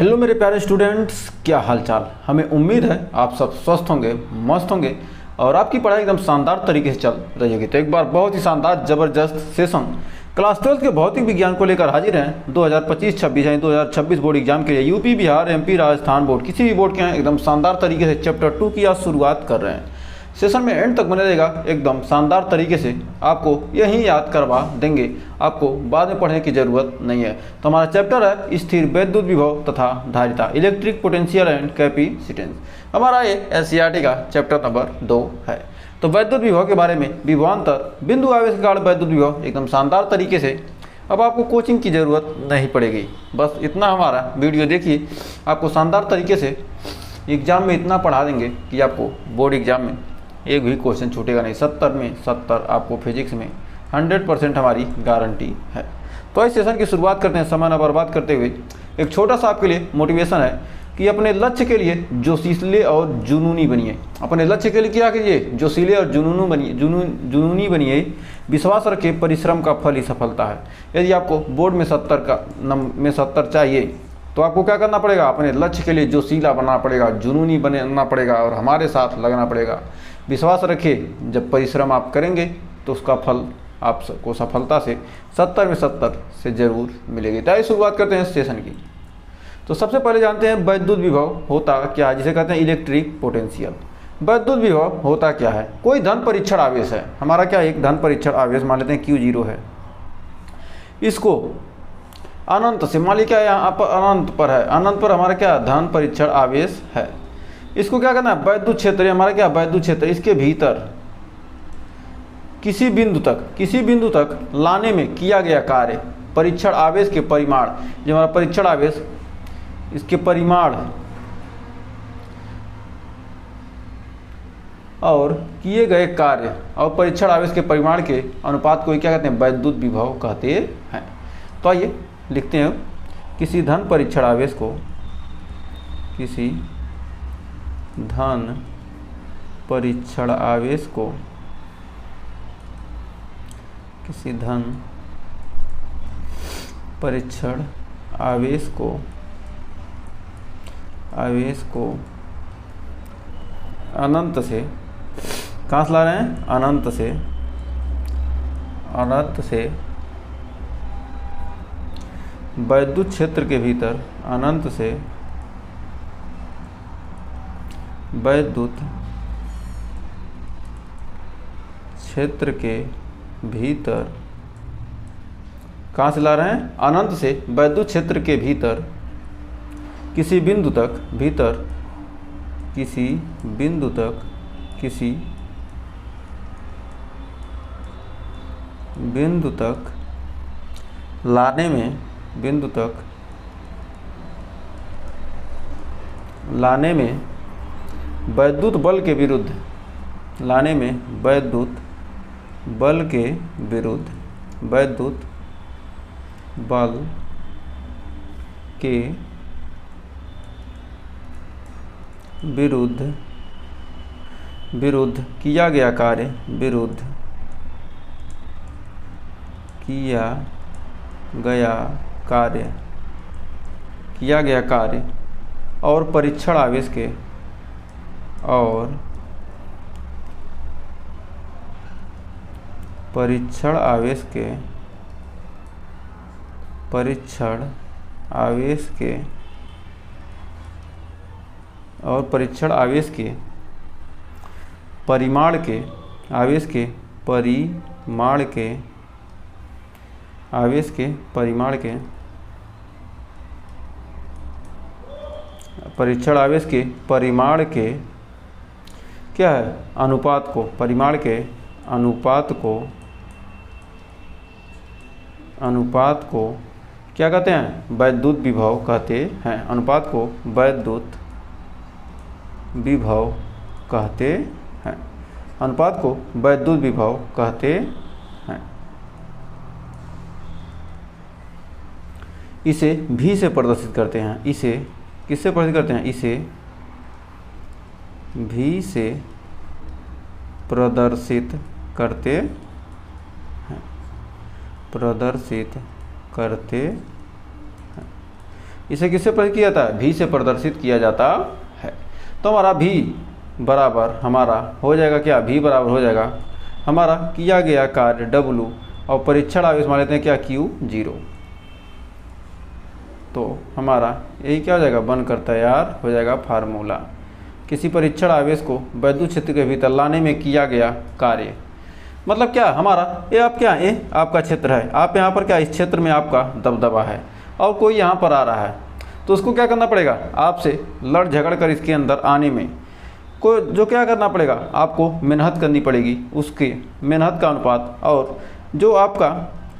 Hello मेरे प्यारे students, क्या हालचाल। हमें उम्मीद है आप सब स्वस्थ होंगे, मस्त होंगे और आपकी पढ़ाई एकदम शानदार तरीके से चल रही होगी। तो एक बार बहुत ही शानदार ज़बरदस्त सेशन क्लास 12 के भौतिक विज्ञान को लेकर हाजिर हैं 2025-26 यानी 2026 बोर्ड एग्जाम के लिए। UP, Bihar, MP, Rajasthan board, किसी भी बोर्ड के हैं, एकदम शानदार तरीके से चैप्टर 2 की आज शुरुआत कर रहे हैं। सेशन में एंड तक बने रहेगा, एकदम शानदार तरीके से आपको यहीं याद करवा देंगे, आपको बाद में पढ़ने की ज़रूरत नहीं है। तो हमारा चैप्टर है स्थिर वैद्युत विभव तथा धारिता, इलेक्ट्रिक पोटेंशियल एंड कैपेसिटेंस। हमारा ये एनसीईआरटी का चैप्टर नंबर 2 है। तो वैद्युत विभव के बारे में, विभवांतर, बिंदु आवेश के कारण वैद्युत विभव, एकदम शानदार तरीके से। अब आपको कोचिंग की ज़रूरत नहीं पड़ेगी, बस इतना हमारा वीडियो देखिए, आपको शानदार तरीके से एग्ज़ाम में इतना पढ़ा देंगे कि आपको बोर्ड एग्ज़ाम में एक भी क्वेश्चन छूटेगा नहीं। 70 में 70 आपको फिजिक्स में 100% हमारी गारंटी है। तो इस सेशन की शुरुआत करते हैं समय न बर्बाद करते हुए। एक छोटा सा आपके लिए मोटिवेशन है कि अपने लक्ष्य के लिए जोशीले और जुनूनी बनिए। अपने लक्ष्य के लिए क्या कीजिए? जोशीले और जुनूनी बनिए। विश्वास रखिए, परिश्रम का फल ही सफलता है। यदि आपको बोर्ड में 70 चाहिए तो आपको क्या करना पड़ेगा? अपने लक्ष्य के लिए जोशीला बनना पड़ेगा, जुनूनी बनना पड़ेगा और हमारे साथ लगना पड़ेगा। विश्वास रखिए, जब परिश्रम आप करेंगे तो उसका फल आपको सफलता से 70 में 70 से ज़रूर मिलेगी। तो आइए शुरुआत करते हैं सेशन की। तो सबसे पहले जानते हैं वैद्युत विभव होता क्या है, जिसे कहते हैं इलेक्ट्रिक पोटेंशियल। वैद्युत विभव होता क्या है? कोई धन परीक्षण आवेश है, हमारा क्या एक धन परीक्षण आवेश मान लेते हैं Q0 है। इसको अनंत से, मान लीजिए क्या यहाँ पर अनंत पर है, अनंत पर हमारा क्या धन परीक्षण आवेश है। इसको क्या करना है? वैद्युत क्षेत्र, हमारा क्या वैद्युत क्षेत्र, इसके भीतर किसी बिंदु तक लाने में किया गया कार्य, परीक्षण आवेश के परिमाण, जो हमारा परीक्षण आवेश, इसके परिमाण और किए गए कार्य और परीक्षण आवेश के परिमाण के अनुपात को क्या कहते हैं? वैद्युत विभव कहते हैं। तो आइए लिखते हैं, किसी धन परीक्षण आवेश को, किसी धन परीक्षण आवेश को, किसी धन परीक्षण आवेश को अनंत से, कहाँ से ला रहे हैं? अनंत से वैद्युत क्षेत्र के भीतर, अनंत से वैद्युत क्षेत्र के भीतर, कहाँ से ला रहे हैं? अनंत से वैद्युत क्षेत्र के भीतर किसी बिंदु तक लाने में वैद्युत बल के विरुद्ध, लाने में वैद्युत बल के विरुद्ध, वैद्युत बल के विरुद्ध किया गया कार्य, किया गया कार्य और परीक्षण आवेश के, परीक्षण आवेश के परिमाण के, परीक्षण आवेश के परिमाण के क्या है? अनुपात को, परिमाण के अनुपात को क्या कहते हैं? वैद्युत विभव कहते हैं। अनुपात को वैद्युत विभव कहते हैं। अनुपात को वैद्युत विभव कहते हैं। इसे V से प्रदर्शित करते हैं। इसे किससे प्रदर्शित करते हैं? इसे V से प्रदर्शित करते हैं, इसे किससे प्रदर्शित किया जाता है? V से प्रदर्शित किया जाता है। तो हमारा V बराबर हमारा हो जाएगा क्या? V बराबर हो जाएगा हमारा किया गया कार्य W और परीक्षण आवेश मान लेते हैं क्या? Q0। तो हमारा यही क्या हो जाएगा? बनकर तैयार हो जाएगा फार्मूला। किसी परीक्षण आवेश को वैद्युत क्षेत्र के भीतर लाने में किया गया कार्य, मतलब क्या हमारा ये आप क्या ये आपका क्षेत्र है, आप यहाँ पर क्या इस क्षेत्र में आपका दबदबा है और कोई यहाँ पर आ रहा है, तो उसको क्या करना पड़ेगा? आपसे लड़ झगड़ कर इसके अंदर आने में को जो क्या करना पड़ेगा? आपको मेहनत करनी पड़ेगी, उसके मेहनत का अनुपात और जो आपका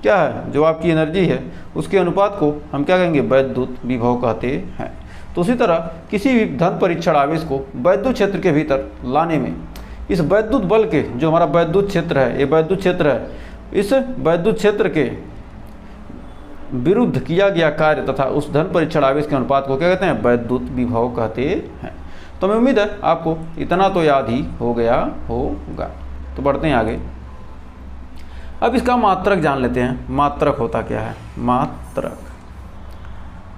क्या है, जो आपकी एनर्जी है उसके अनुपात को हम क्या कहेंगे? वैद्युत विभव कहते हैं। तो उसी तरह किसी भी धन परीक्षण आवेश को वैद्युत क्षेत्र के भीतर लाने में इस वैद्युत बल के, जो हमारा वैद्युत क्षेत्र है, ये वैद्युत क्षेत्र है, इस वैद्युत क्षेत्र के विरुद्ध किया गया कार्य तथा उस धन परीक्षण आवेश के अनुपात को क्या कहते हैं? वैद्युत विभव कहते हैं। तो मैं उम्मीद है आपको इतना तो याद ही हो गया होगा। तो बढ़ते हैं आगे। अब इसका मात्रक जान लेते हैं। मात्रक होता क्या है? मात्रक,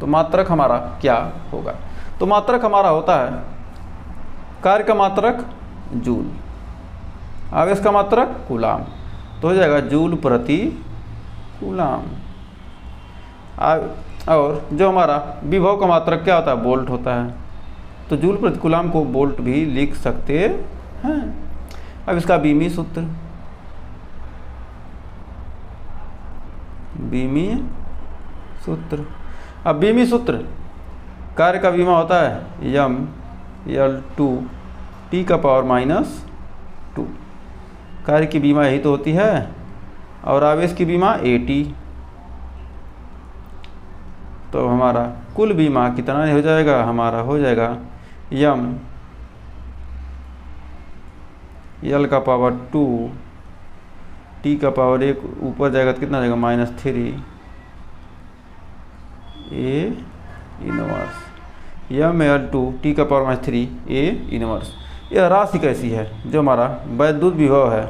तो मात्रक हमारा क्या होगा? तो मात्रक हमारा होता है कार्य का मात्रक जूल, आवेश का मात्रक कूलाम, तो हो जाएगा जूल प्रति कूलाम। और जो हमारा विभव का मात्रक क्या होता है? वोल्ट होता है। तो जूल प्रति कूलाम को वोल्ट भी लिख सकते हैं। अब इसका बीमी सूत्र, बीमी सूत्र। अब बीमी सूत्र कार्य का बीमा होता है M/L2 T का पावर -2। कार्य की बीमा यही तो होती है और आवेश की बीमा AT। तो हमारा कुल बीमा कितना हो जाएगा? हमारा हो जाएगा M/L का पावर 2 T का पावर 1 ऊपर जाएगा तो कितना जाएगा? -3 A इनवर्स M/L2 T का पावर -3 A इनवर्स। यह राशि कैसी है? जो हमारा वैद्युत विभव है,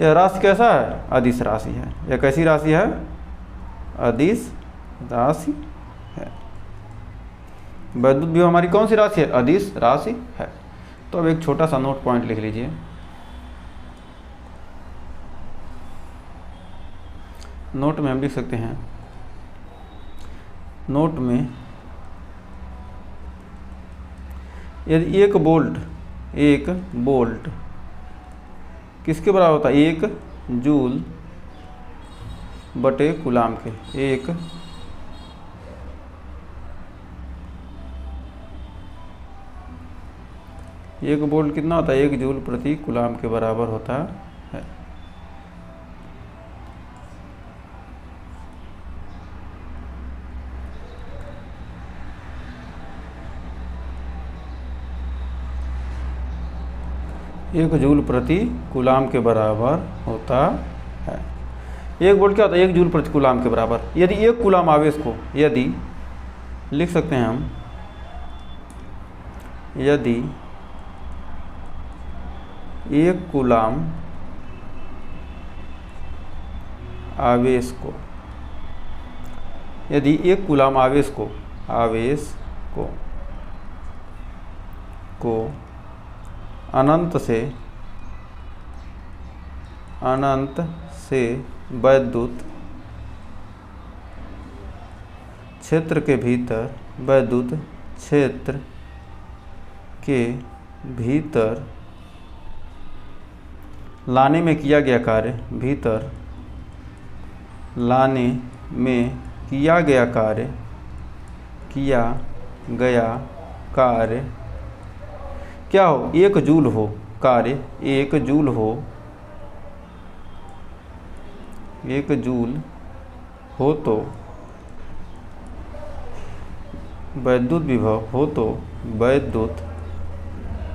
यह राशि कैसा है? अदिश राशि है। यह कैसी राशि है? अदिश राशि है। वैद्युत विभव हमारी कौन सी राशि है? अदिश राशि है। तो अब एक छोटा सा नोट पॉइंट लिख लीजिए। नोट में हम लिख सकते हैं, नोट में यदि एक बोल्ट किसके बराबर होता है? 1 जूल बटे कूलाम के। एक बोल्ट कितना होता है? 1 जूल प्रति कूलाम के बराबर होता है। एक जूल प्रति कूलाम के बराबर होता है। एक वोल्ट क्या होता है? 1 जूल प्रति कूलाम के बराबर। यदि 1 कूलाम आवेश को, यदि लिख सकते हैं हम, यदि 1 कूलाम आवेश को, यदि 1 कूलाम आवेश को अनंत से वैद्युत क्षेत्र के भीतर, वैद्युत क्षेत्र के भीतर लाने में किया गया कार्य, भीतर लाने में किया गया कार्य क्या हो? 1 जूल हो। कार्य 1 जूल हो, 1 जूल हो तो वैद्युत विभव हो तो वैद्युत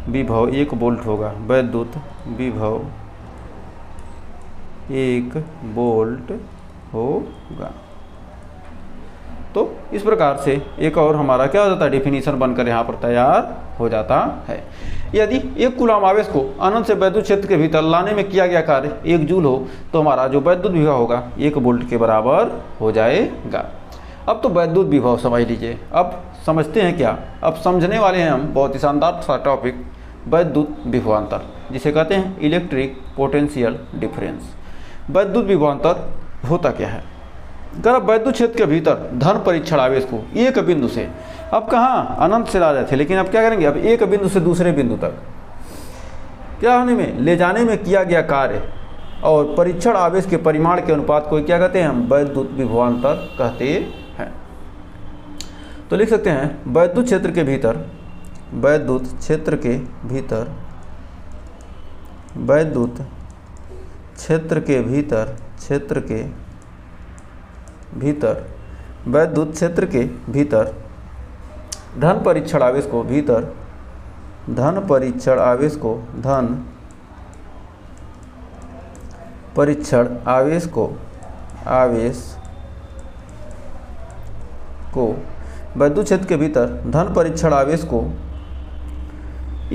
विभव 1 वोल्ट होगा। वैद्युत विभव 1 वोल्ट होगा। तो इस प्रकार से एक और हमारा क्या हो जाता है? डेफिनेशन बनकर यहाँ पर तैयार हो जाता है। यदि 1 कूलाम आवेश को अनंत से वैद्युत क्षेत्र के भीतर लाने में किया गया कार्य 1 जूल हो तो हमारा जो वैद्युत विभव होगा 1 वोल्ट के बराबर हो जाएगा। अब तो वैद्युत विभव समझ लीजिए। अब समझते हैं क्या। अब समझने वाले हैं हम बहुत ही शानदार सा टॉपिक, वैद्युत विभवांतर, जिसे कहते हैं इलेक्ट्रिक पोटेंशियल डिफरेंस। वैद्युत विभवांतर होता क्या है। अगर आप वैद्युत क्षेत्र के भीतर धन परीक्षण आवेश को एक बिंदु से, अब कहाँ अनंत से ला रहे थे, लेकिन अब क्या करेंगे, अब एक बिंदु से दूसरे बिंदु तक क्या होने में, ले जाने में किया गया कार्य और परीक्षण आवेश के परिमाण के अनुपात को क्या कहते हैं, हम वैद्युत विभवांतर कहते हैं। तो लिख सकते हैं वैद्युत क्षेत्र के भीतर, वैद्युत क्षेत्र के भीतर, वैद्युत क्षेत्र के भीतर, क्षेत्र के भीतर, वैद्युत क्षेत्र के भीतर धन परीक्षण आवेश को, भीतर धन परीक्षण आवेश को, धन परीक्षण आवेश को, आवेश को वैद्युत क्षेत्र के भीतर धन परीक्षण आवेश को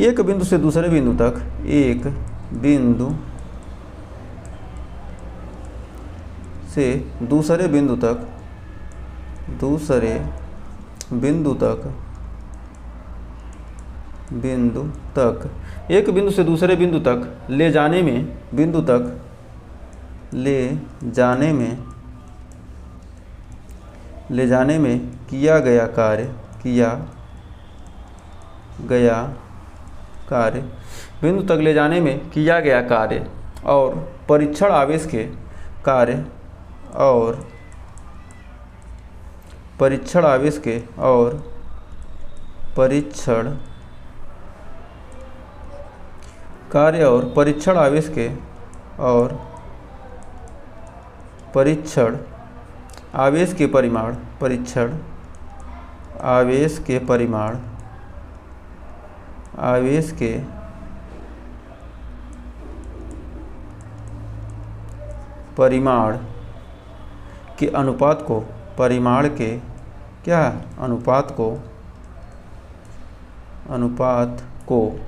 एक बिंदु से दूसरे बिंदु तक, एक बिंदु से दूसरे बिंदु तक, दूसरे बिंदु तक, बिंदु तक, एक बिंदु से दूसरे बिंदु तक ले जाने में, बिंदु तक ले जाने में, ले जाने में किया गया कार्य, किया गया कार्य, बिंदु तक ले जाने में किया गया कार्य और परीक्षण आवेश के कार्य और परीक्षण आवेश के और परीक्षण कार्य और परीक्षण आवेश के और परीक्षण आवेश के परिमाण, परीक्षण आवेश के परिमाण, आवेश के परिमाण के अनुपात को, परिमाण के क्या, अनुपात को, अनुपात को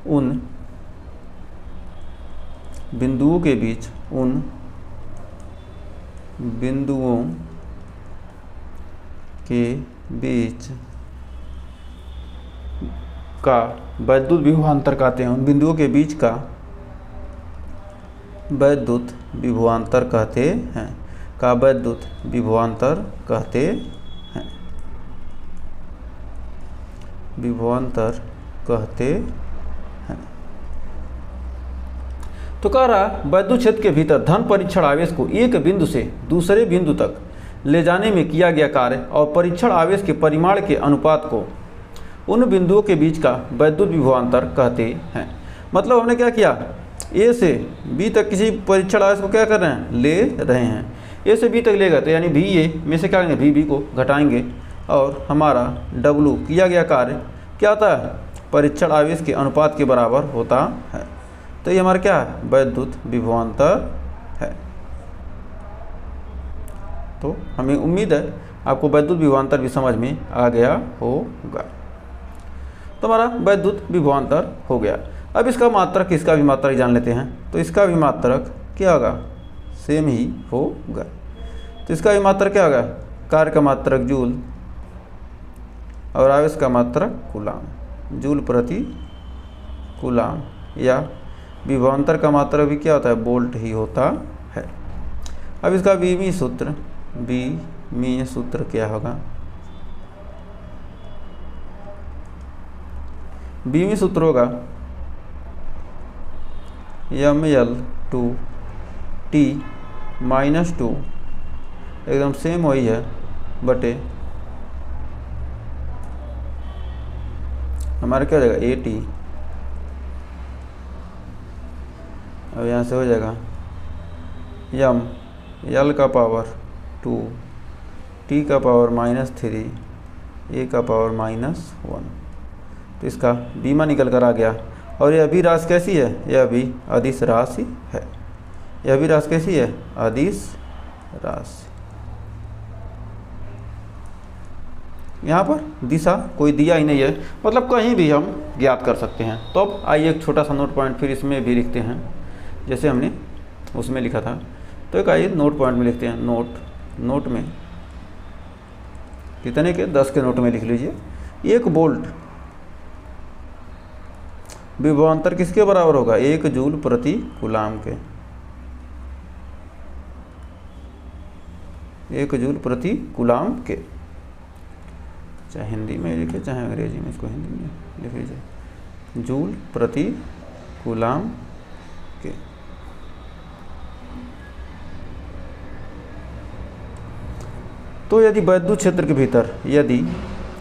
उन बिंदुओं के बीच, उन बिंदुओं के बीच का वैद्युत विभवांतर कहते हैं, उन बिंदुओं के बीच का वैद्युत विभवांतर कहते हैं, का वैद्युत विभवांतर कहते हैं, विभवांतर कहते हैं। तो कह रहा वैद्युत क्षेत्र के भीतर धन परीक्षण आवेश को एक बिंदु से दूसरे बिंदु तक ले जाने में किया गया कार्य और परीक्षण आवेश के परिमाण के अनुपात को उन बिंदुओं के बीच का वैद्युत विभवांतर कहते हैं। मतलब हमने क्या किया, ए से बी तक किसी परीक्षण आवेश को क्या कर रहे हैं, ले रहे हैं। ए से बी तक ले गए तो यानी भी ए में से क्या करेंगे, भी बी को घटाएंगे और हमारा डब्लू किया गया कार्य क्या होता है, परीक्षण आवेश के अनुपात के बराबर होता है। तो ये हमारा क्या है, वैद्युत विभवांतर है। तो हमें उम्मीद है आपको वैद्युत विभवांतर भी समझ में आ गया होगा। तो हमारा वैद्युत विभवांतर हो गया। अब इसका मात्रक, इसका भी मात्रक जान लेते हैं। तो इसका भी मात्रक क्या होगा, सेम ही होगा। तो इसका भी मात्रक क्या होगा, कार्य का मात्रक जूल और आवेश का मात्रक कूलाम, जूल प्रति कूलाम, या विभवांतर का मात्रक भी क्या होता है, वोल्ट ही होता है। अब इसका बीमी सूत्र, बीमी सूत्र क्या होगा, बीमी सूत्र होगा ml/T - 2, एकदम सेम वही है, बटे हमारा क्या हो जाएगा AT। अब यहाँ से हो जाएगा m L का पावर 2, T का पावर -3, A का पावर -1। तो इसका बीमा निकल कर आ गया। और यह अभी राशि कैसी है, यह अभी अदिश राशि है। यह अभी राशि कैसी है, अदिश राशि। यहाँ पर दिशा कोई दिया ही नहीं है, मतलब कहीं भी हम ज्ञात कर सकते हैं। तो अब आइए एक छोटा सा नोट पॉइंट फिर इसमें भी लिखते हैं, जैसे हमने उसमें लिखा था। तो एक आइए नोट पॉइंट में लिखते हैं। नोट में कितने के? 10 के नोट में लिख लीजिए। 1 वोल्ट विभवांतर किसके बराबर होगा? 1 जूल प्रति कूलाम के। 1 जूल प्रति कूलाम के, चाहे हिंदी में लिखे चाहे अंग्रेजी में, इसको हिंदी में लिख लीजिए, जूल प्रति कूलाम के। तो यदि वैद्युत क्षेत्र के भीतर, यदि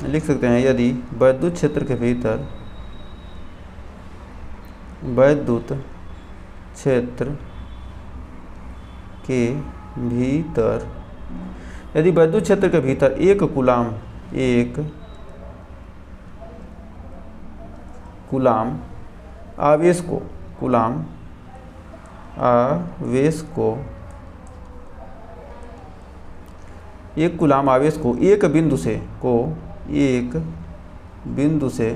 लिख सकते हैं, यदि वैद्युत क्षेत्र के भीतर, वैद्युत क्षेत्र के भीतर, यदि वैद्युत क्षेत्र के भीतर 1 कूलाम, 1 कूलाम आवेश को, कूलाम आवेश को, 1 कूलाम आवेश को एक बिंदु से, एक बिंदु से,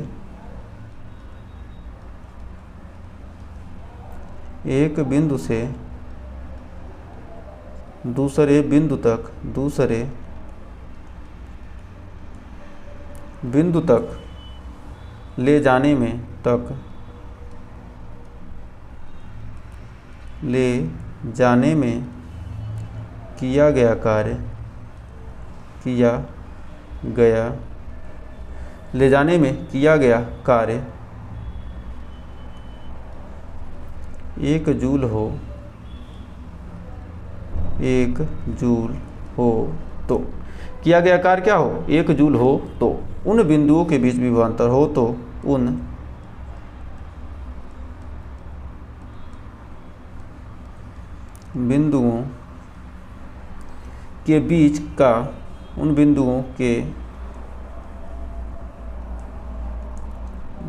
एक बिंदु से दूसरे बिंदु तक, दूसरे बिंदु तक ले जाने में, तक ले जाने में किया गया कार्य, किया गया, ले जाने में किया गया कार्य 1 जूल हो, 1 जूल हो तो, किया गया कार्य क्या हो? 1 जूल हो तो, उन बिंदुओं के बीच विभवांतर हो तो, उन बिंदुओं के बीच का, उन बिंदुओं के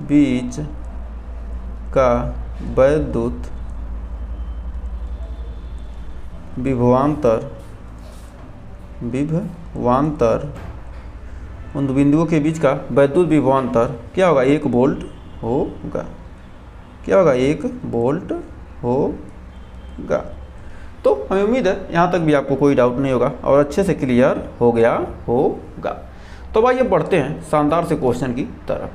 बीच का वैद्युत विभवांतर, विभवांतर, उन बिंदुओं के बीच का वैद्युत विभवांतर क्या होगा? 1 वोल्ट होगा। क्या होगा? 1 वोल्ट होगा। तो हमें उम्मीद है यहाँ तक भी आपको कोई डाउट नहीं होगा और अच्छे से क्लियर हो गया होगा। तो आइए बढ़ते हैं शानदार से क्वेश्चन की तरफ।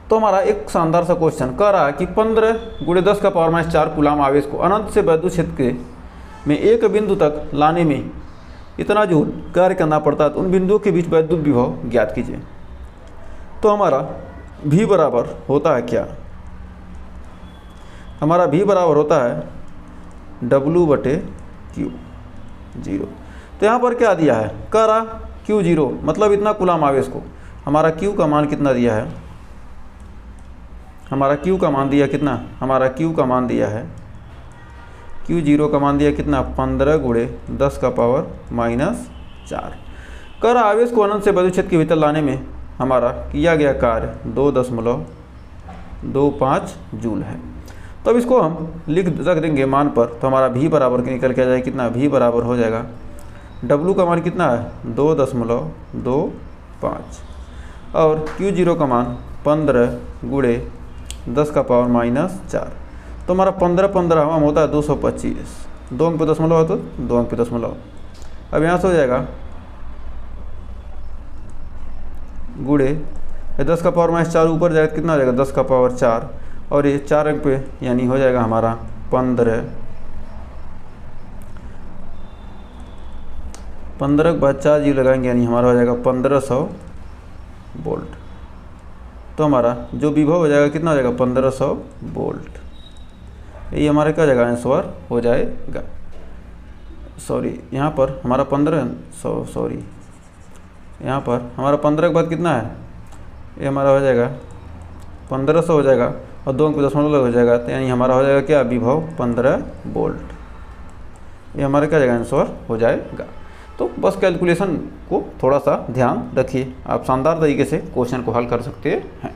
तो हमारा एक शानदार सा क्वेश्चन कह रहा है कि 15 × 10⁻⁴ कूलाम आवेश को अनंत से वैद्युत क्षेत्र में एक बिंदु तक लाने में इतना जूल कार्य करना पड़ता है, तो उन बिंदुओं के बीच वैद्युत विभव ज्ञात कीजिए। तो हमारा V बराबर होता है क्या? हमारा V बराबर होता है W/Q 0। तो यहाँ पर क्या दिया है? कह रहा Q 0 मतलब इतना कूलाम आवेश को, हमारा Q का मान कितना दिया है? हमारा Q का मान दिया कितना? हमारा Q का मान दिया है, Q 0 का मान दिया कितना? 15 × 10⁻⁴। कर आवेश को अनंत से वैद्युत क्षेत्र के भीतर लाने में हमारा किया गया कार्य 2.25 जूल है। तो अब इसको हम रख देंगे मान पर, तो हमारा V बराबर निकल के आ जाएगा कितना? V बराबर हो जाएगा, W का मान कितना है? 2.25 और Q 0 का मान 15 × 10⁻⁴। तो हमारा 15 हम होता है 225, 2 अंक पे दशमलव है तो 2 अंक पे दशमलव। अब यहाँ से हो जाएगा गुड़े 10⁻⁴ ऊपर जाएगा कितना हो जाएगा? 10⁻⁴ और ये 4 अंक पे यानी हो जाएगा हमारा 15 के बाद 4 जी लगाएंगे यानी हमारा हो जाएगा 1500 वोल्ट। तो हमारा जो विभव हो जाएगा कितना हो जाएगा? 1500 वोल्ट। ये हमारा क्या हो जाएगा? आंसर हो जाएगा। सॉरी यहाँ पर हमारा 1500, सॉरी यहाँ पर हमारा 15 के बाद कितना है? ये हमारा हो जाएगा 1500 हो जाएगा और 2 अंक पे दशमलव हो जाएगा, तो यानी हमारा हो जाएगा क्या? विभव 15 वोल्ट। ये हमारा क्या जाएगा? आंसर हो जाएगा। तो बस कैलकुलेशन को थोड़ा सा ध्यान रखिए, आप शानदार तरीके से क्वेश्चन को हल कर सकते हैं।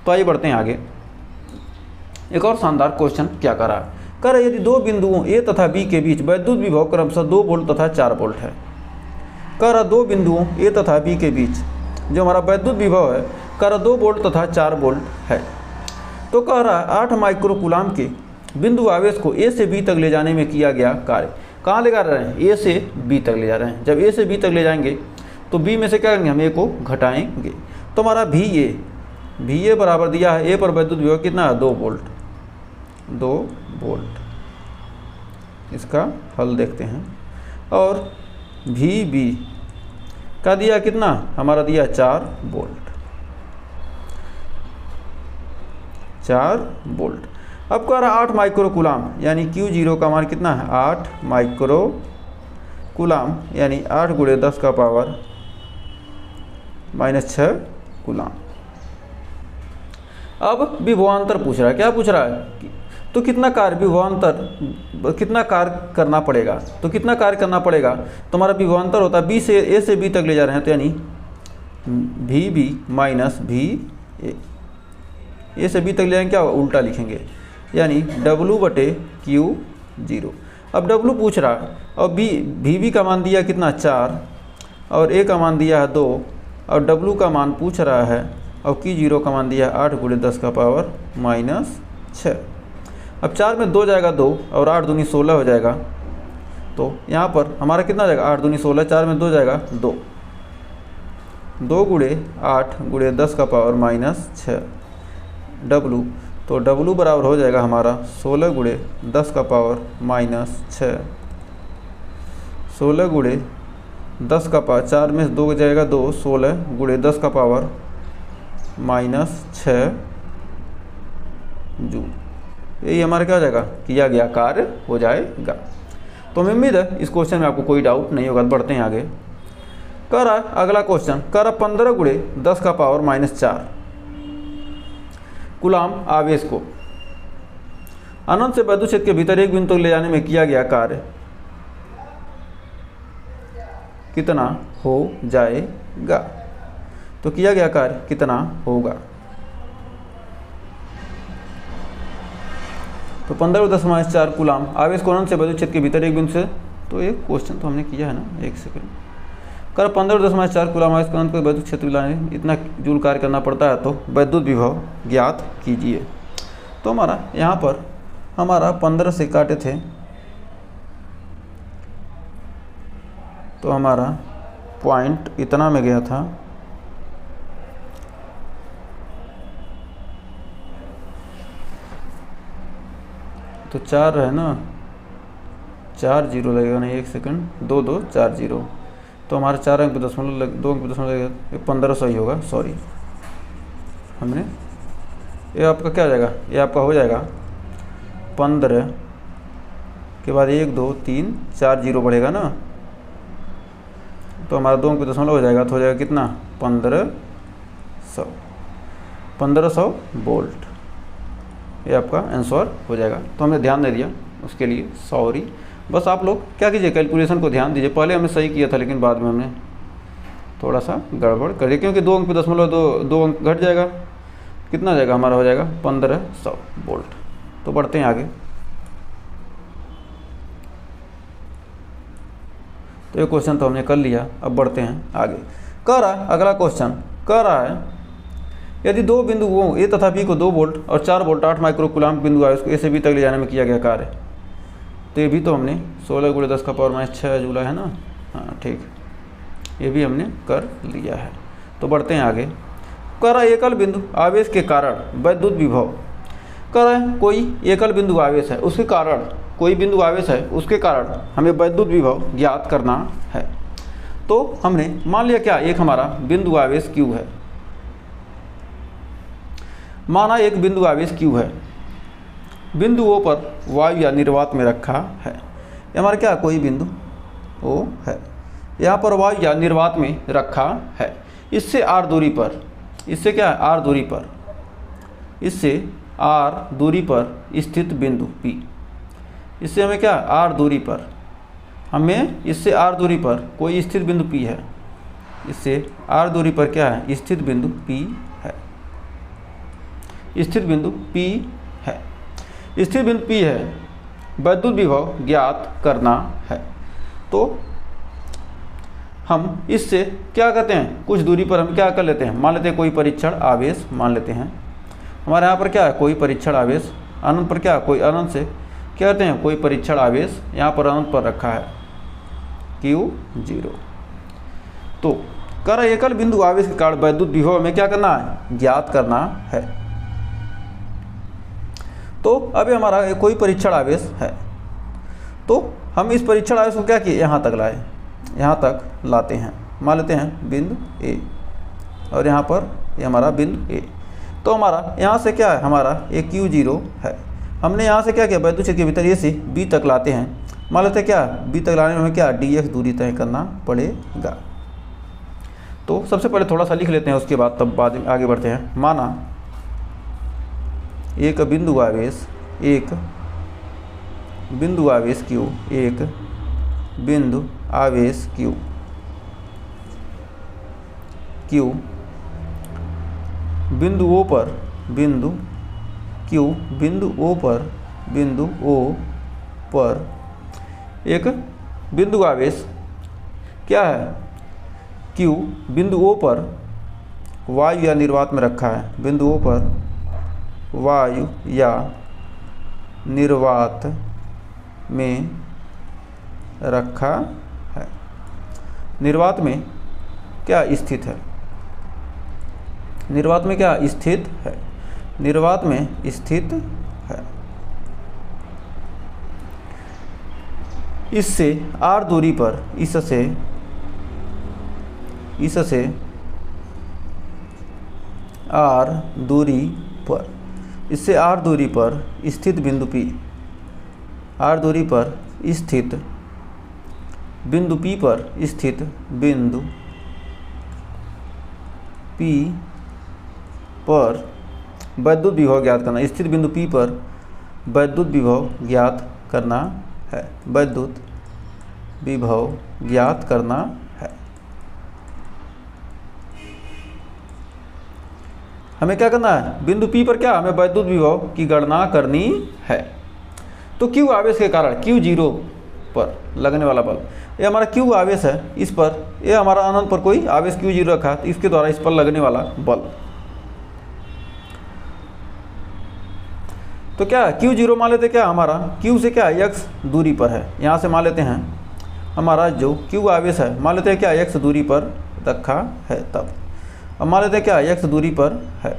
तो आइए बढ़ते हैं आगे। एक और शानदार क्वेश्चन क्या कर रहा है? कह रहा है यदि 2 बिंदुओं A तथा B के बीच वैद्युत विभव क्रमशः 2 वोल्ट तथा 4 वोल्ट है। कह रहा 2 बिंदुओं A तथा B के बीच जो हमारा वैद्युत विभव है, कह रहा 2 वोल्ट तथा 4 वोल्ट है। तो कह रहा है 8 माइक्रो कूलाम के बिंदु आवेश को A से B तक ले जाने में किया गया कार्य। कहाँ ले जा रहे हैं? A से B तक ले जा रहे हैं। जब A से B तक ले जाएंगे तो बी में से क्या करेंगे, हम ए को घटाएंगे। तो हमारा भी ए बराबर दिया है, ए पर वैद्युत विभव कितना है, 2 वोल्ट। 2 वोल्ट, इसका हल देखते हैं। और भी बी का दिया कितना, हमारा दिया 4 वोल्ट। 4 वोल्ट। अब कह रहा 8 माइक्रो कूलाम, यानी Q0 का मान कितना है, 8 माइक्रो कूलाम, यानी 8 गुणे 10 का पावर -6 कूलाम। अब विभवांतर पूछ रहा है, क्या पूछ रहा है, तो कितना कार्य विभवांतर, कितना कार्य करना पड़ेगा, तो कितना कार्य करना पड़ेगा, तो हमारा विभवांतर होता है बी से ए से बी तक ले जा रहे हैं, तो यानी भी बी माइनस भी ए से बी तक ले जाएंगे, क्या उल्टा लिखेंगे, यानी W/Q0। अब W पूछ रहा है, और भी का मान दिया कितना, 4, और ए का मान दिया है 2, और W का मान पूछ रहा है, और Q0 का मान दिया है 8 गुणे 10 का पावर -6। अब 4 में 2 जाएगा 2, और 8 दूनी 16 हो जाएगा। तो यहाँ पर हमारा कितना जाएगा, 8 दूनी 16, 4 में 2 जाएगा 2, 2 गुणे 8 गुणे 10 का पावर -6 W। तो W बराबर हो जाएगा हमारा 16 गुणे 10 का पावर -6, 16 गुणे 10 का पावर, 4 में 2 जाएगा 2, 16 गुणे 10 का पावर -6 जूल। यही हमारा क्या हो जाएगा, किया गया कार्य हो जाएगा। तो हमें उम्मीद है इस क्वेश्चन में आपको कोई डाउट नहीं होगा। बढ़ते हैं आगे। कह रहा है अगला क्वेश्चन, कह रहा 15 गुणे 10 का पावर -4 कूलाम आवेश को अनंत से वैद्युत क्षेत्र के भीतर एक बिंदु तक ले जाने में किया गया कार्य कितना हो जाएगा। तो किया गया कार्य कितना होगा, तो 15×10⁻⁴ कूलाम आवेश को अनंत से वैद्युत क्षेत्र के भीतर एक बिंदु से, तो एक क्वेश्चन तो हमने किया है ना, एक सेकंड। कर 15×10⁻⁴ कूलाम आवेश को अनंत को वैद्युत क्षेत्र लाने इतना जूल कार्य करना पड़ता है, तो वैद्युत विभव ज्ञात कीजिए। तो हमारा यहाँ पर हमारा 15 से काटे थे, तो हमारा पॉइंट इतना में गया था, तो 4 है ना, 4 जीरो लगेगा नहीं, एक सेकंड, 2 2 4 0, तो हमारा 4 अंक पे दशमलव 2 अंक पे दशमलव लगेगा, 1500 ही होगा, सॉरी हमने, ये आपका क्या हो जाएगा, ये आपका हो जाएगा 15 के बाद 1 2 3 4 जीरो बढ़ेगा ना, तो हमारा 2 अंक पे दशमलव हो जाएगा, तो हो जाएगा कितना, 1500 वोल्ट। ये आपका आंसर हो जाएगा। तो हमने ध्यान नहीं दिया, उसके लिए सॉरी। बस आप लोग क्या कीजिए, कैलकुलेशन को ध्यान दीजिए। पहले हमने सही किया था, लेकिन बाद में हमने थोड़ा सा गड़बड़ कर दिया, क्योंकि 2 अंक पे दशमलव 2 अंक घट जाएगा, कितना जाएगा हमारा, हो जाएगा 1500 वोल्ट। तो बढ़ते हैं आगे। तो ये क्वेश्चन तो हमने कर लिया, अब बढ़ते हैं आगे। कह रहा है अगला क्वेश्चन, कह रहा है यदि 2 बिंदुओं ए तथा बी को 2 वोल्ट और 4 वोल्ट 8 माइक्रो कूलाम बिंदु आवेश को ए से बी तक ले जाने में किया गया कार्य, तो ये भी तो हमने 16 गुणे 10 का पावर -6 जूला है ना, हाँ ठीक, ये भी हमने कर लिया है। तो बढ़ते हैं आगे। कह रहा है एकल बिंदु आवेश के कारण वैद्युत विभव, कह रहा है कोई एकल बिंदु आवेश है, उसके कारण, कोई बिंदु आवेश है उसके कारण हमें वैद्युत विभव ज्ञात करना है। तो हमने मान लिया क्या, एक हमारा बिंदु आवेश Q है, माना एक बिंदु आवेश Q है, बिंदु O पर वायु या निर्वात में रखा है। ये हमारा क्या, कोई बिंदु O है, यहाँ पर वायु या निर्वात में रखा है। इससे R दूरी पर, इससे क्या है, R दूरी पर, इससे R दूरी पर स्थित बिंदु P, इससे हमें क्या, R दूरी पर, हमें इससे R दूरी पर कोई स्थित बिंदु P है, इससे R दूरी पर क्या है, स्थित बिंदु P है, स्थित बिंदु P है, स्थित बिंदु P है, वैद्युत विभव ज्ञात करना है। तो हम इससे क्या करते हैं, कुछ दूरी पर हम क्या कर लेते हैं, मान लेते हैं कोई परीक्षण आवेश मान लेते हैं। हमारे यहाँ पर क्या है, कोई परीक्षण आवेश, अनंत पर क्या, कोई अनंत से क्या करते हैं, कोई परीक्षण आवेश यहाँ पर अनंत पर रखा है Q0। तो कर एकल बिंदु आवेश के कारण वैद्युत विभव में क्या करना है, ज्ञात करना है। तो अभी हमारा कोई परीक्षण आवेश है, तो हम इस परीक्षण आवेश को क्या किए, यहाँ तक लाए, यहाँ तक लाते हैं, मान लेते हैं बिंदु ए, और यहाँ पर ये हमारा बिंदु ए। तो हमारा यहाँ से क्या है, हमारा ये Q0 है। हमने यहाँ से क्या किया, वैद्युत क्षेत्र के भीतर ये से बी तक लाते हैं, मान लेते हैं क्या, बी तक लाने में हमें क्या dx दूरी तय करना पड़ेगा। तो सबसे पहले थोड़ा सा लिख लेते हैं, उसके बाद तब बाद में आगे बढ़ते हैं। माना एक बिंदु आवेश Q, एक बिंदु आवेश Q बिंदु O पर एक बिंदु आवेश क्या है, Q बिंदु O पर वायु या निर्वात में रखा है, बिंदु O पर वायु या निर्वात में रखा है। निर्वात में क्या स्थित है, निर्वात में क्या स्थित है, निर्वात में स्थित है। इससे r दूरी पर, इससे r दूरी पर, इससे r दूरी पर स्थित बिंदु P, r दूरी पर स्थित बिंदु P पर स्थित बिंदु P पर वैद्युत विभव ज्ञात करना, स्थित बिंदु P पर वैद्युत विभव ज्ञात करना है, वैद्युत विभव ज्ञात करना है। हमें क्या करना है, बिंदु P पर क्या, हमें वैद्युत विभव की गणना करनी है। तो Q आवेश के कारण, Q0 पर लगने वाला बल, ये हमारा Q आवेश है, इस पर ये हमारा अनंत पर कोई आवेश Q0 रखा है, तो इसके द्वारा इस पर लगने वाला बल, तो क्या Q0 मान लेते क्या, हमारा Q से क्या x दूरी पर है, यहाँ से मान लेते हैं हमारा जो Q आवेश है, मान लेते हैं क्या x दूरी पर रखा है। तब अब मान लेते हैं क्या x दूरी पर है,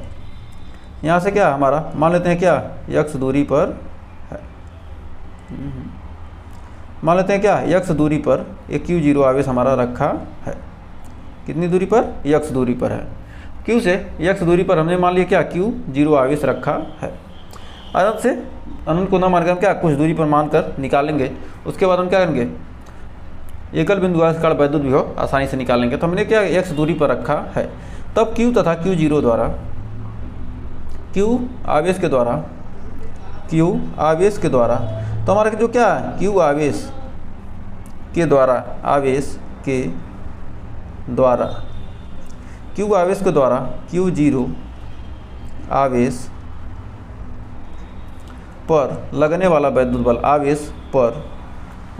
यहाँ से क्या हमारा मान लेते हैं क्या x दूरी पर है, मान लेते हैं क्या x दूरी पर एक Q0 आवेश हमारा रखा है। कितनी दूरी पर, x दूरी पर है। Q से x दूरी पर हमने मान लिया क्या Q0 आवेश रखा है। अनंत से अनंत को ना मानकर हम क्या कुछ दूरी पर मानकर निकालेंगे, उसके बाद हम क्या करेंगे, एकल बिंदु आवेश का वैद्युत विभव आसानी से निकालेंगे। तो हमने क्या x दूरी पर रखा है, तब Q तथा Q0 द्वारा, Q आवेश के द्वारा, तो हमारा जो क्या है Q आवेश के द्वारा, Q आवेश के द्वारा Q0 आवेश पर लगने वाला वैद्युत बल, आवेश पर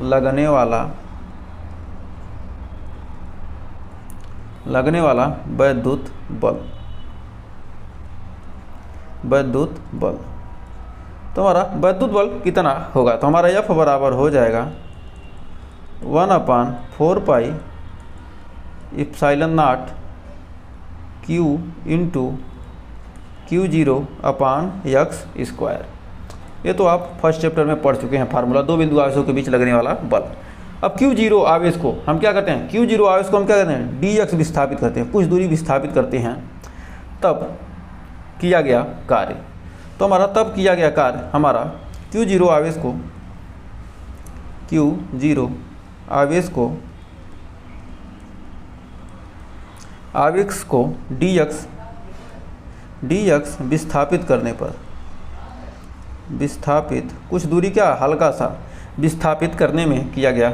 लगने वाला वैद्युत बल, तो हमारा वैद्युत बल कितना होगा, तो हमारा F बराबर हो जाएगा 1/4 पाई ε0 Q इंटू Q0 अपान x स्क्वायर। ये तो आप फर्स्ट चैप्टर में पढ़ चुके हैं फार्मूला, दो बिंदु आवेशों के बीच लगने वाला बल। अब Q0 आवेश को हम क्या करते हैं, Q0 आवेश को हम क्या करते हैं, dx विस्थापित करते हैं, कुछ दूरी विस्थापित करते हैं, तब किया गया कार्य। तो हमारा तब किया गया कार्य, हमारा Q0 आवेश को dx विस्थापित करने पर, कुछ दूरी क्या हल्का सा विस्थापित करने में किया गया,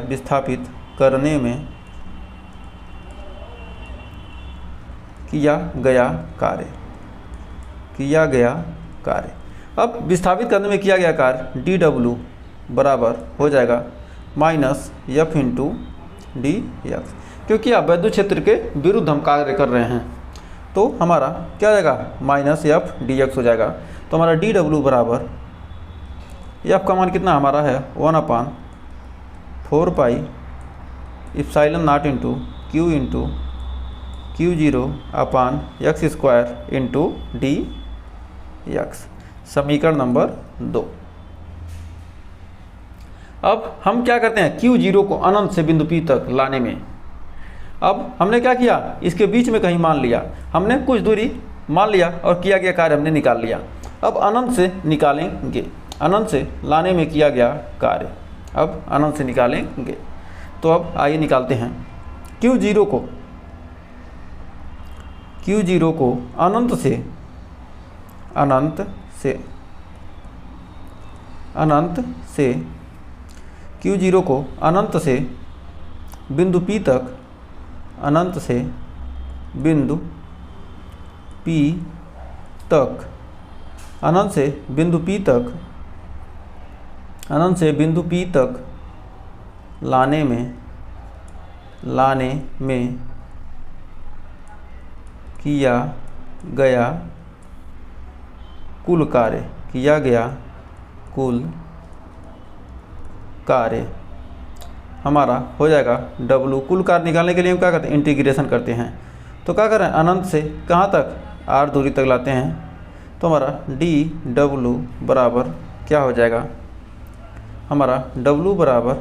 किया गया कार्य। अब विस्थापित करने में किया गया कार्य dw बराबर हो जाएगा -f इंटू dx, क्योंकि आप वैद्युत क्षेत्र के विरुद्ध हम कार्य कर रहे हैं, तो हमारा क्या जाएगा -f dx हो जाएगा। तो हमारा dw बराबर, f का मान कितना हमारा है 1/4 pi ε0 into Q into Q0 upon x square into d x, समीकरण नंबर 2। अब हम क्या करते हैं, Q0 को अनंत से बिंदु P तक लाने में, अब हमने क्या किया, इसके बीच में कहीं मान लिया, हमने कुछ दूरी मान लिया और किया गया कार्य हमने निकाल लिया। अब अनंत से निकालेंगे, अनंत से लाने में किया गया कार्य अब अनंत से निकालेंगे। तो अब आइए निकालते हैं। Q0 को अनंत से Q0 को अनंत से बिंदु P तक, अनंत से बिंदु P तक, अनंत से बिंदु P तक, अनंत से बिंदु P तक लाने में किया गया कुल कार्य, किया गया कुल कार्य हमारा हो जाएगा W। कुल कार्य निकालने के लिए हम क्या करते हैं, इंटीग्रेशन करते हैं। तो क्या करें, अनंत से कहाँ तक, R दूरी तक लाते हैं। तो हमारा dW बराबर क्या हो जाएगा, हमारा W बराबर,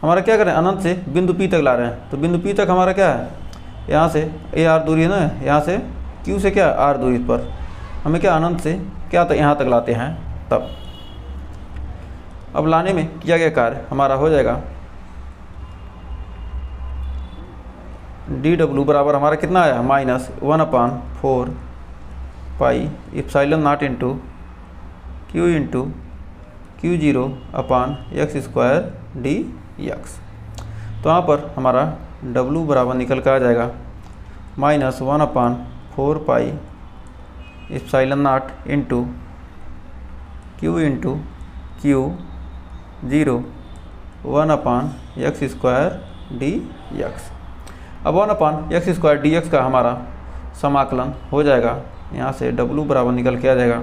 हमारा क्या करें, अनंत से बिंदु P तक ला रहे हैं। तो बिंदु P तक हमारा क्या है, यहाँ से AR दूरी है ना, यहाँ से Q से क्या R दूरी पर हमें क्या अनंत से क्या तक यहाँ तक लाते हैं। तब अब लाने में किया गया कार्य हमारा हो जाएगा dW बराबर हमारा कितना आया, -1/4 pi epsilon not into Q into Q0 upon x square D x. तो यहाँ पर हमारा W बराबर निकल कर आ जाएगा -1/4 pi epsilon not into Q0 1/x square D x. अब 1/x स्क्वायर डी एक्स का हमारा समाकलन हो जाएगा, यहाँ से W बराबर निकल के आ जाएगा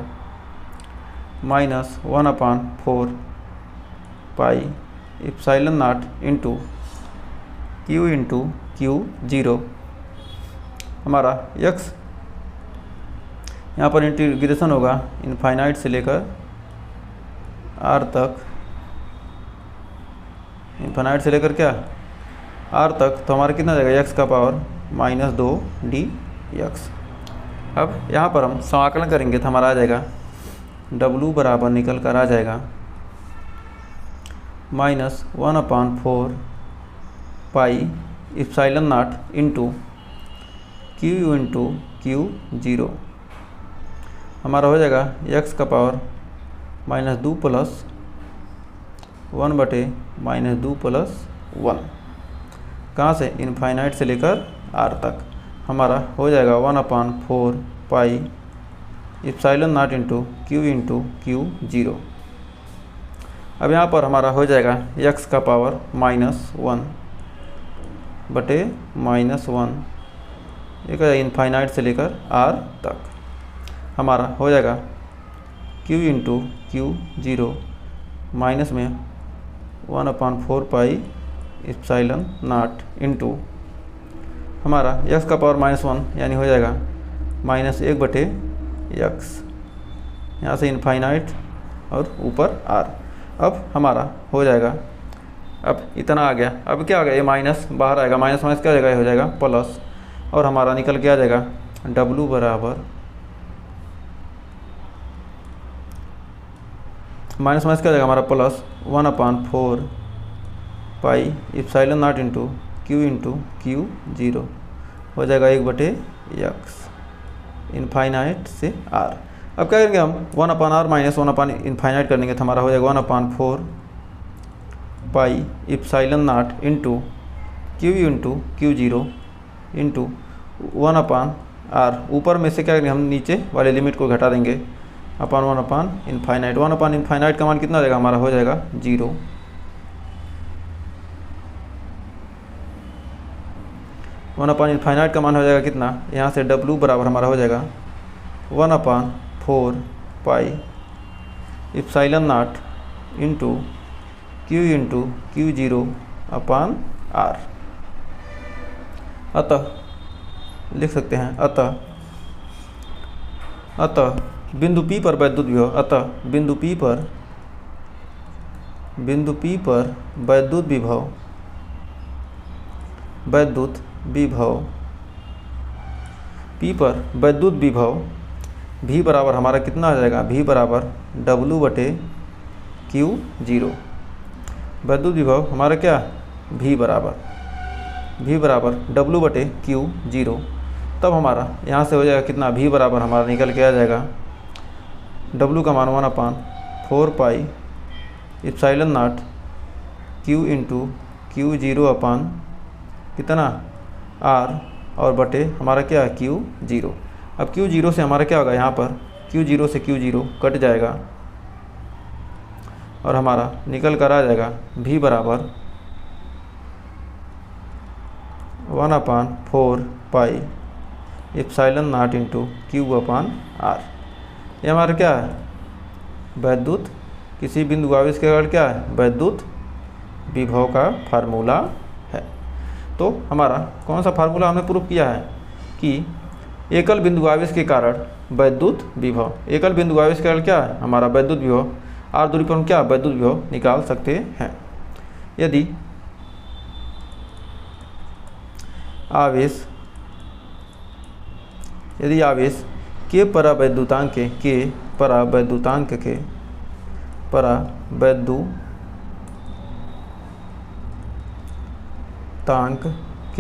-1/4 pi epsilon not into Q0 हमारा x, यहाँ पर इंटीग्रेशन होगा इनफाइनाइट से लेकर R तक, इनफाइनाइट से लेकर क्या R तक। तो हमारा कितना जाएगा, x का पावर -2dx। अब यहाँ पर हम समाकलन करेंगे तो हमारा आ जाएगा W बराबर निकल कर आ जाएगा -1/4 pi epsilon not into Q0 हमारा हो जाएगा x का पावर -2 प्लस 1/-2 प्लस 1, कहाँ से, इनफाइनाइट से लेकर R तक। हमारा हो जाएगा 1/4 pi epsilon not into Q0। अब यहाँ पर हमारा हो जाएगा x का पावर -1/-1, एक इनफाइनाइट से लेकर R तक। हमारा हो जाएगा Q0 माइनस में 1/4 पाई एप्सिलॉन नॉट इंटू हमारा x का पावर -1 यानी हो जाएगा -1/x, यहाँ से इनफाइनाइट और ऊपर R। अब हमारा हो जाएगा, अब इतना आ गया, अब क्या आ गया, ये माइनस बाहर आएगा, माइनस क्या हो जाएगा, ये हो जाएगा प्लस, और हमारा निकल के आ जाएगा W बराबर माइनस क्या हो जाएगा हमारा plus 1/4 pi epsilon not into Q0 हो जाएगा 1/x इनफाइनाइट से R। अब क्या करेंगे हम 1/R माइनस 1 इनफाइनाइट करने के, तो हमारा हो जाएगा 1/4 pi epsilon not into Q0 into 1/R। ऊपर में से क्या करेंगे हम, नीचे वाले लिमिट को घटा देंगे, अपन 1 इनफाइनाइट। 1 इनफाइनाइट का मान कितना हो जाएगा, हमारा हो जाएगा 0। 1 इनफाइनाइट का मान हो जाएगा कितना, यहाँ से W बराबर हमारा हो जाएगा 1/4 pi epsilon not into Q0 upon R। अतः लिख सकते हैं अतः बिंदु P पर वैद्युत विभव, अतः बिंदु P पर वैद्युत विभव P पर वैद्युत विभव V बराबर हमारा कितना आ जाएगा, V बराबर W/Q0। वैद्युत विभव हमारा क्या, V बराबर W/Q0। तब हमारा यहाँ से हो जाएगा कितना, V बराबर हमारा निकल के आ जाएगा W का मान 1/4 pi epsilon not Q into Q0 अपान कितना R और बटे हमारा क्या है Q0। अब Q0 से हमारा क्या होगा, यहाँ पर Q0 से Q0 कट जाएगा और हमारा निकल कर आ जाएगा V बराबर 1/4 pi epsilon not into Q/R। ये हमारा क्या है, वैद्युत किसी बिंदु आवेश के कारण क्या है, वैद्युत विभव का फार्मूला है। तो हमारा कौन सा फार्मूला हमने प्रूफ किया है कि एकल बिंदु आवेश के कारण वैद्युत विभव, एकल बिंदु आवेश के कारण क्या है हमारा वैद्युत विभव, r दूरी पर हम क्या वैद्युत विभव निकाल सकते हैं। यदि आवेश के परावैद्युतांक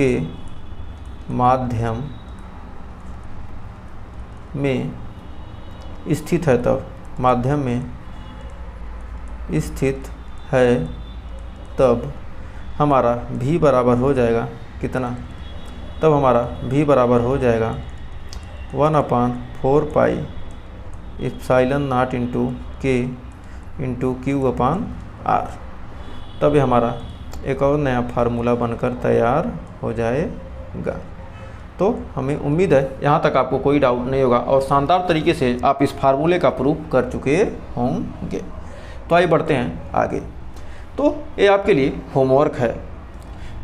के माध्यम में स्थित है, तब हमारा V बराबर हो जाएगा कितना, तब हमारा V बराबर हो जाएगा 1/4 pi epsilon not into K into Q/R। तब ये हमारा एक और नया फार्मूला बनकर तैयार हो जाएगा। तो हमें उम्मीद है यहाँ तक आपको कोई डाउट नहीं होगा और शानदार तरीके से आप इस फार्मूले का प्रूफ कर चुके होंगे। तो आइए बढ़ते हैं आगे। तो ये आपके लिए होमवर्क है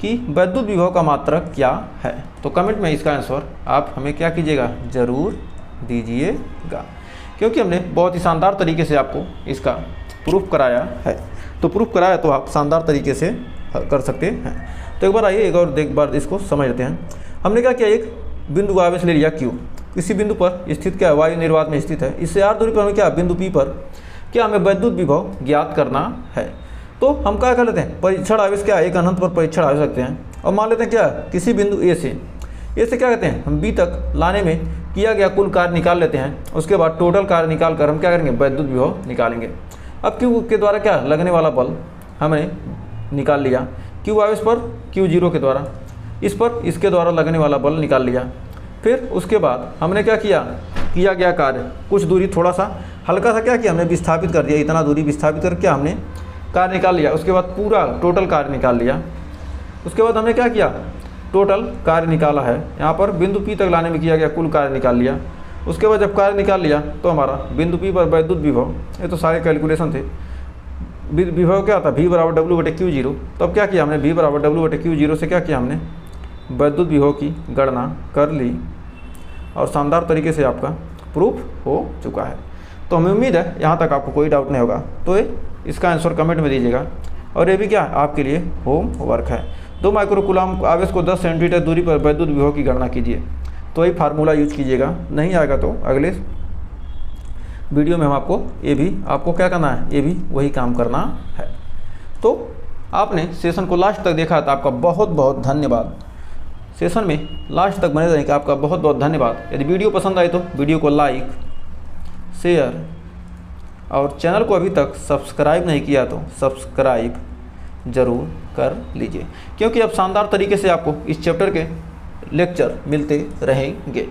कि वैद्युत विभव का मात्रक क्या है। तो कमेंट में इसका आंसर आप हमें क्या कीजिएगा, ज़रूर दीजिएगा, क्योंकि हमने बहुत ही शानदार तरीके से आपको इसका प्रूफ कराया है। तो प्रूफ कराया तो आप शानदार तरीके से कर सकते हैं। तो एक बार आइए एक और एक बार इसको समझ लेते हैं। हमने क्या किया, एक बिंदु आवेश ले लिया Q, इसी बिंदु पर स्थित क्या है, वायु निर्वात में स्थित है। इससे r दूरी पर हमें क्या, बिंदु P पर क्या हमें वैद्युत विभव ज्ञात करना है। तो हम क्या कर लेते हैं, परीक्षण आवेश क्या एक अनंत पर परीक्षण आवेश रखते हैं और मान लेते हैं क्या, किसी बिंदु A से क्या कहते हैं, हम B तक लाने में किया गया कुल कार्य निकाल लेते हैं। उसके बाद टोटल कार्य निकाल कर हम क्या करेंगे, वैद्युत विभव निकालेंगे। अब Q के द्वारा क्या लगने वाला बल हमने निकाल लिया, Q आवेश पर Q0 के द्वारा, इस पर इसके द्वारा लगने वाला बल निकाल लिया। फिर उसके बाद हमने क्या किया गया कार्य, कुछ दूरी थोड़ा सा हल्का सा क्या किया, हमने विस्थापित कर दिया, इतना दूरी विस्थापित करके क्या हमने कार्य निकाल लिया। उसके बाद पूरा टोटल कार्य निकाल लिया। उसके बाद हमने क्या किया, टोटल कार्य निकाला है, यहाँ पर बिंदु P तक लाने में किया गया कुल कार्य निकाल लिया। उसके बाद जब कार्य निकाल लिया तो हमारा बिंदु P पर वैद्युत विभव, ये तो सारे कैलकुलेशन थे। विभव क्या था, V बराबर W/Q0। तब क्या किया हमने, V बराबर W/Q0 से क्या किया हमने वैद्युत विभव की गणना कर ली और शानदार तरीके से आपका प्रूफ हो चुका है। तो हमें उम्मीद है यहाँ तक आपको कोई डाउट नहीं होगा। तो इसका आंसर कमेंट में दीजिएगा। और ये भी क्या आपके लिए होम वर्क है। 2 माइक्रोकूलम आवेश को 10 सेंटीमीटर दूरी पर वैद्युत विभव की गणना कीजिए। तो ये फार्मूला यूज कीजिएगा, नहीं आएगा तो अगले वीडियो में हम आपको क्या करना है, ये भी वही काम करना है। तो आपने सेशन को लास्ट तक देखा तो आपका बहुत बहुत धन्यवाद। सेशन में लास्ट तक बने रहने का आपका बहुत बहुत धन्यवाद। यदि वीडियो पसंद आए तो वीडियो को लाइक, शेयर और चैनल को अभी तक सब्सक्राइब नहीं किया तो सब्सक्राइब ज़रूर कर लीजिए, क्योंकि अब शानदार तरीके से आपको इस चैप्टर के लेक्चर मिलते रहेंगे।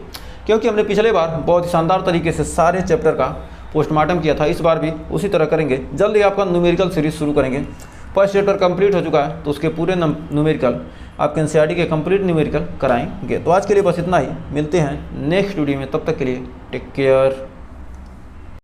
क्योंकि हमने पिछले बार बहुत ही शानदार तरीके से सारे चैप्टर का पोस्टमार्टम किया था, इस बार भी उसी तरह करेंगे। जल्दी आपका न्यूमेरिकल सीरीज शुरू करेंगे। फर्स्ट चैप्टर कंप्लीट हो चुका है तो उसके पूरे न्यूमेरिकल आपके एनसीईआरटी के कंप्लीट न्यूमेरिकल कराएंगे। तो आज के लिए बस इतना ही, मिलते हैं नेक्स्ट वीडियो में। तब तक के लिए टेक केयर।